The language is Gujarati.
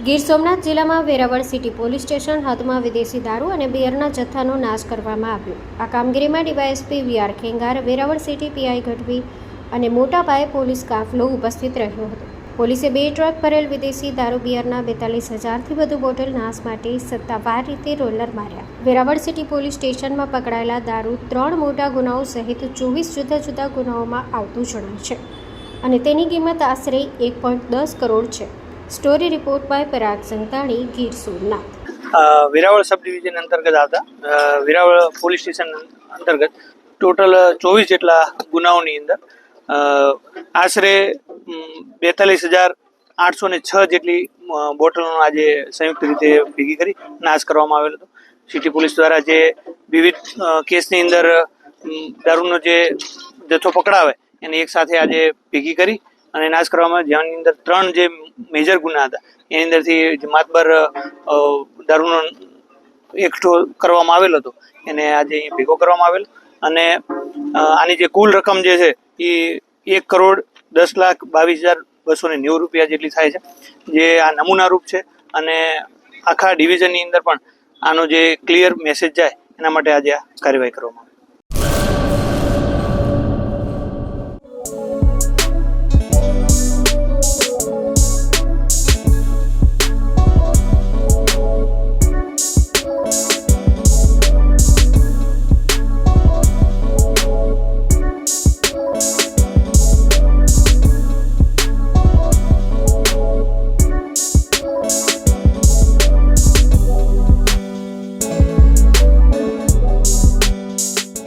ગીર સોમનાથ જિલ્લામાં વેરાવળ સિટી પોલીસ સ્ટેશન હદમાં વિદેશી દારૂ અને બિયરના જથ્થાનો નાશ કરવામાં આવ્યો। આ કામગીરીમાં DYSP VR Khengar, Veraval city PI Gadhvi અને મોટા પાયે પોલીસ કાફલો ઉપસ્થિત રહ્યો હતો। પોલીસે 2 ટ્રક ભરેલ વિદેશી દારૂ બિયરના 42,000થી વધુ બોટલ નાશ માટે સત્તાવાર રીતે રોલર માર્યા। વેરાવળ સિટી પોલીસ સ્ટેશનમાં પકડાયેલા દારૂ 3 મોટા ગુનાઓ સહિત 24 જુદા જુદા ગુનાઓમાં આવતું જણાય છે અને તેની કિંમત આશરે 1.10 કરોડ છે। Story report by Parag Santani, Gir Somnath. Veraval subdivision अंतर्गत आता વેરાવળ પોલીસ સ્ટેશન અંતર્ગત ટોટલ 24 જેટલા ગુનાઓની અંદર આશરે 42,806 જેટલી બોટલનો આજે સંયુક્ત રીતે ભેગી કરી નાશ કરવામાં આવેલો હતો। સિટી પોલીસ દ્વારા જે વિવિધ કેસની અંદર દારૂનો જે જથ્થો પકડાવે એને એક સાથે આજે ભેગી કરી અને નાશ કરવામાં, જેની અંદર 3 જે મેજર ગુના હતા એની અંદરથી માતબર દારૂનો એકઠો કરવામાં આવેલો હતો એને આજે અહીં ભેગો કરવામાં આવેલો અને આની જે કુલ રકમ જે છે એ 1,10,22,290 રૂપિયા જેટલી થાય છે, જે આ નમૂના રૂપ છે અને આખા ડિવિઝનની અંદર પણ આનો જે ક્લિયર મેસેજ જાય એના માટે આજે આ કાર્યવાહી કરવામાં આવી।